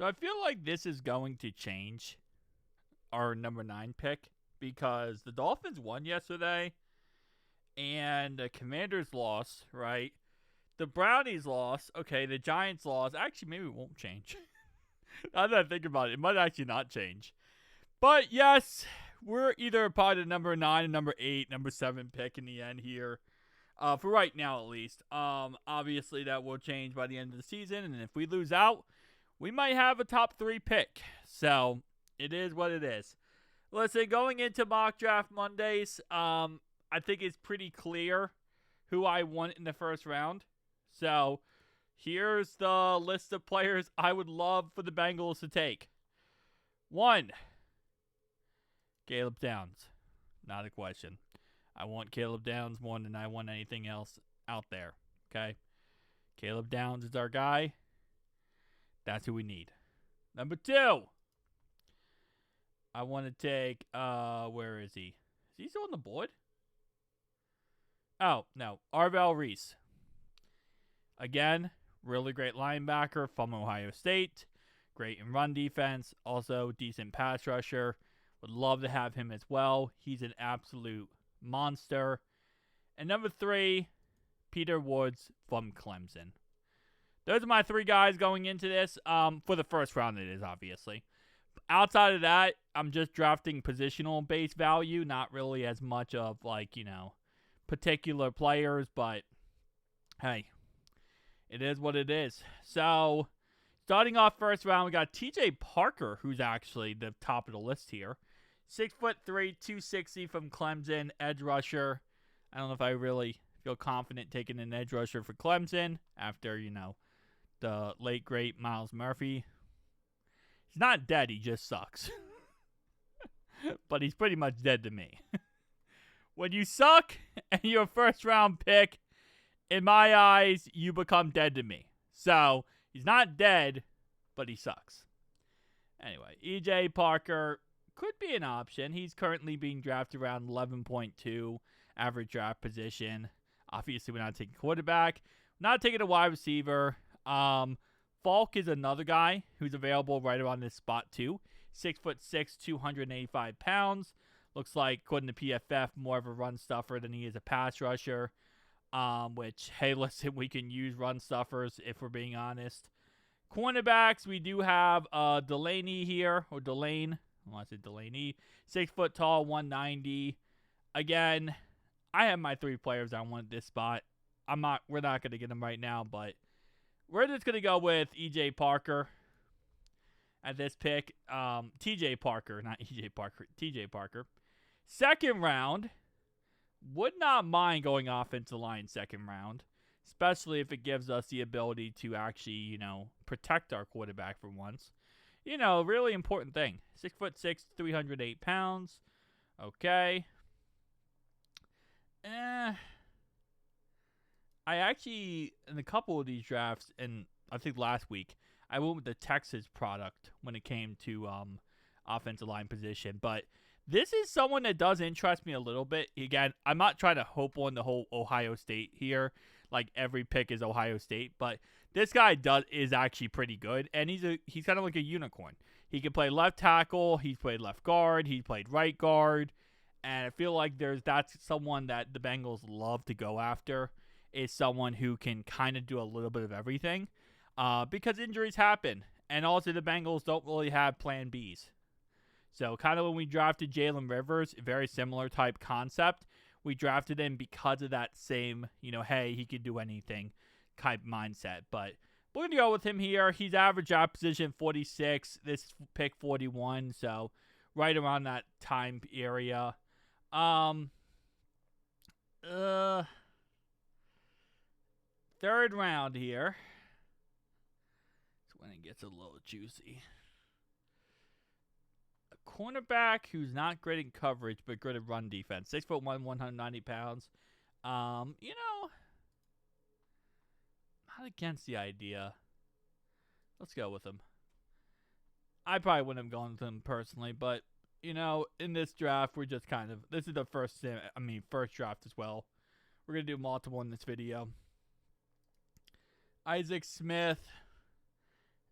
So I feel like this is going to change our number 9 pick because the Dolphins won yesterday and the Commanders lost, right? The Brownies lost. Okay, the Giants lost. Actually, maybe it won't change. Now that I think about it, it might actually not change. But yes, we're either probably the number 9 and number 8, number 7 pick in the end here. For right now, at least. Obviously, that will change by the end of the season. And if we lose out, we might have a top 3 pick. So, it is what it is. Listen, going into mock draft Mondays, I think it's pretty clear who I want in the first round. So, here's the list of players I would love for the Bengals to take. 1, Caleb Downs. Not a question. I want Caleb Downs more than I want anything else out there. Okay? Caleb Downs is our guy. That's who we need. Number 2. I want to take, where is he? Is he still on the board? Oh, no. Arvell Reese. Again, really great linebacker from Ohio State. Great in run defense. Also, decent pass rusher. Would love to have him as well. He's an absolute monster. And number 3, Peter Woods from Clemson. Those are my 3 guys going into this. For the first round, it is, obviously. Outside of that, I'm just drafting positional base value. Not really as much of, particular players. But, hey, it is what it is. So, starting off first round, we got TJ Parker, who's actually the top of the list here. 6'3", 260 from Clemson, edge rusher. I don't know if I really feel confident taking an edge rusher for Clemson after, the late, great Miles Murphy. He's not dead, he just sucks. But he's pretty much dead to me. When you suck and you're a first-round pick, in my eyes, you become dead to me. So, he's not dead, but he sucks. Anyway, EJ Parker could be an option. He's currently being drafted around 11.2 average draft position. Obviously, we're not taking quarterback. Not taking a wide receiver. Falk is another guy who's available right around this spot too. 6'6", 285 pounds. Looks like, according to PFF, more of a run stuffer than he is a pass rusher. Which, hey, listen, we can use run stuffers if we're being honest. Cornerbacks, we do have Delaney here, or Delane. I want to say Delaney. 6 foot tall, 190. Again, I have my 3 players I want at this spot. We're not going to get them right now, but we're just going to go with EJ Parker at this pick. TJ Parker, not EJ Parker. TJ Parker. Second round, would not mind going offensive line second round, especially if it gives us the ability to actually, protect our quarterback for once. Really important thing. 6'6", 308 pounds. Okay. I actually, in a couple of these drafts, and I think last week, I went with the Texas product when it came to offensive line position. But this is someone that does interest me a little bit. Again, I'm not trying to hope on the whole Ohio State here. Like every pick is Ohio State. But this guy is actually pretty good. And he's kind of like a unicorn. He can play left tackle. He's played left guard. He's played right guard. And I feel like that's someone that the Bengals love to go after. Is someone who can kind of do a little bit of everything. Because injuries happen. And also the Bengals don't really have plan Bs. So kind of when we drafted Jalen Rivers, very similar type concept. We drafted him because of that same, hey, he can do anything type mindset. But we're going to go with him here. He's average draft position 46. This pick 41. So right around that time area. Third round here. That's when it gets a little juicy. A cornerback who's not great in coverage, but good at run defense. 6'1", 190 pounds. Not against the idea. Let's go with him. I probably wouldn't have gone with him personally, but, in this draft, we're just this is the first draft as well. We're going to do multiple in this video. Isaac Smith.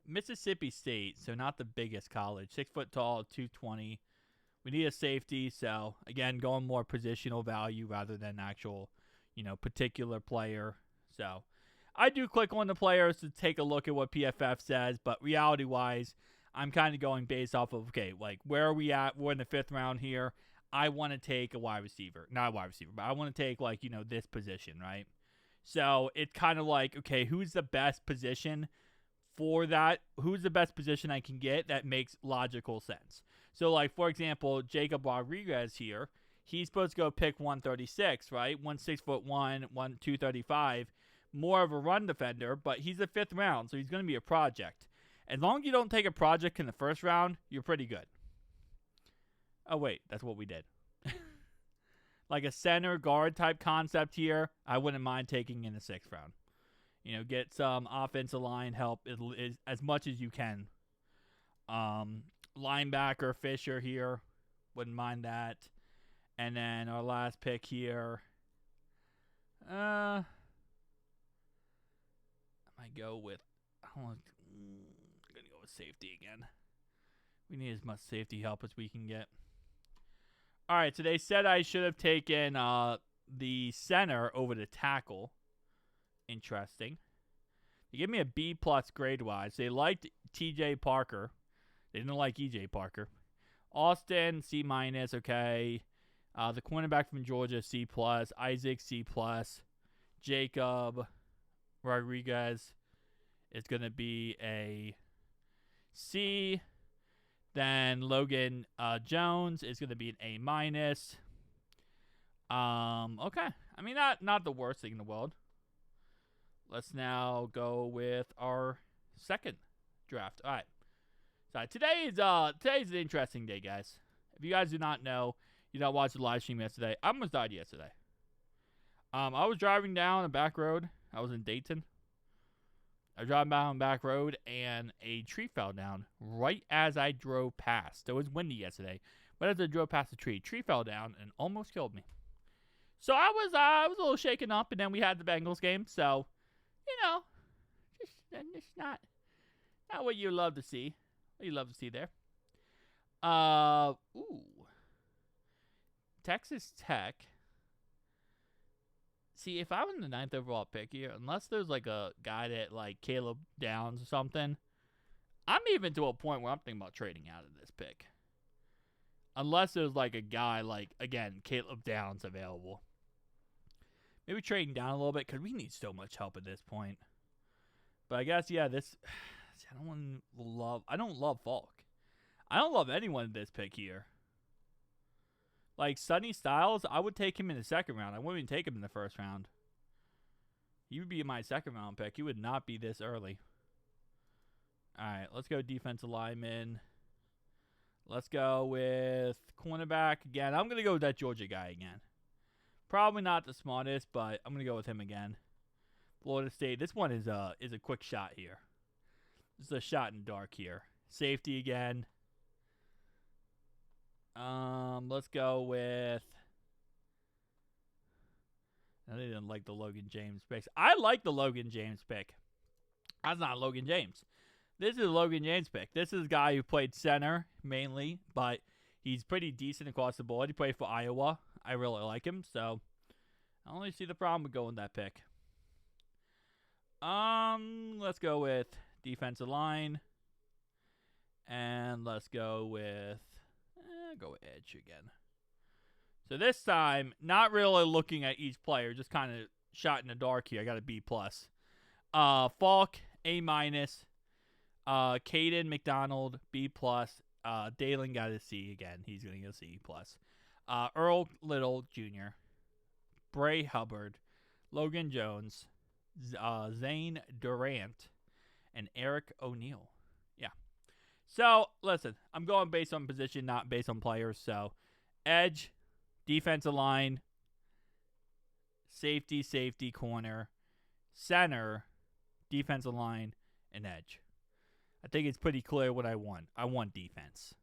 Mississippi State, so not the biggest college. 6 foot tall, 220. We need a safety, so again, going more positional value rather than actual, particular player. So I do click on the players to take a look at what PFF says, but reality-wise, I'm kind of going based off of, okay, like, where are we at? We're in the 5th round here. I want to take a wide receiver. Not a wide receiver, but I want to take, like, this position, right? So it's kind of like, okay, who's the best position for that? Who's the best position I can get that makes logical sense? So, like, for example, Jacob Rodriguez here, he's supposed to go pick 136, right? 6'1", 235. More of a run defender, but he's a 5th round, so he's going to be a project. As long as you don't take a project in the 1st round, you're pretty good. Oh, wait, that's what we did. Like a center guard type concept here, I wouldn't mind taking in the 6th round. Get some offensive line help as much as you can. Linebacker Fisher here, wouldn't mind that. And then our last pick here, I might go with, I'm going to go with safety again. We need as much safety help as we can get. All right, so they said I should have taken the center over the tackle. Interesting. They give me a B+ grade-wise. They liked T.J. Parker. They didn't like E.J. Parker. Austin, C-, okay. The cornerback from Georgia, C+. Isaac, C+. Jacob Rodriguez is going to be a C. Then Logan Jones is going to be an A-. Okay. I mean, not the worst thing in the world. Let's now go with our second draft. All right. So today's an interesting day, guys. If you guys do not know, you don't watch the live stream yesterday, I almost died yesterday. I was driving down a back road. I was in Dayton. I was driving down a back road, and a tree fell down right as I drove past. It was windy yesterday, but as I drove past the tree fell down and almost killed me. So I was a little shaken up, and then we had the Bengals game. So, just not what you love to see. What you love to see there. Texas Tech. See, if I was in the 9th overall pick here, unless there's like a guy that like Caleb Downs or something, I'm even to a point where I'm thinking about trading out of this pick. Unless there's like a guy like, again, Caleb Downs available. Maybe trading down a little bit because we need so much help at this point. But I guess, yeah, I don't love Falk. I don't love anyone in this pick here. Like Sonny Styles, I would take him in the 2nd round. I wouldn't even take him in the 1st round. He would be my 2nd round pick. He would not be this early. All right, let's go defensive lineman. Let's go with cornerback again. I'm going to go with that Georgia guy again. Probably not the smartest, but I'm going to go with him again. Florida State. This one is a quick shot here. This is a shot in the dark here. Safety again. Let's go with. I didn't like the Logan James pick. I like the Logan James pick. That's not Logan James. This is a Logan James pick. This is a guy who played center mainly, but he's pretty decent across the board. He played for Iowa. I really like him, so I don't really see the problem with going with that pick. Let's go with defensive line, and let's go with edge again. So this time, not really looking at each player, just kind of shot in the dark here. I got a B+. Falk, A-. Caden McDonald, B+. Dalen got a C again. He's going to get a C+. Earl Little Jr., Bray Hubbard, Logan Jones, Zane Durant, and Eric O'Neal. Yeah. So, listen, I'm going based on position, not based on players. So, edge, defensive line, safety, corner, center, defensive line, and edge. I think it's pretty clear what I want. I want defense.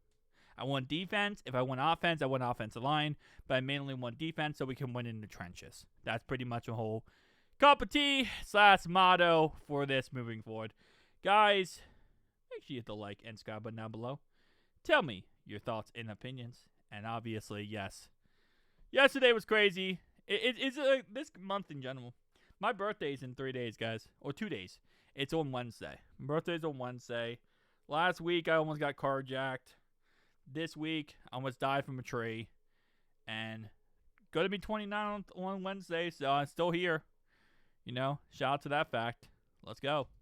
I want defense. If I want offense, I want offensive line. But I mainly want defense so we can win in the trenches. That's pretty much a whole cup of tea / motto for this moving forward. Guys, make sure you hit the like and subscribe button down below. Tell me your thoughts and opinions. And obviously, yes, yesterday was crazy. It's this month in general. My birthday's in 3 days, guys. Or 2 days. It's on Wednesday. My birthday's on Wednesday. Last week, I almost got carjacked. This week, I almost died from a tree. And going to be 29 on Wednesday, so I'm still here. Shout out to that fact. Let's go.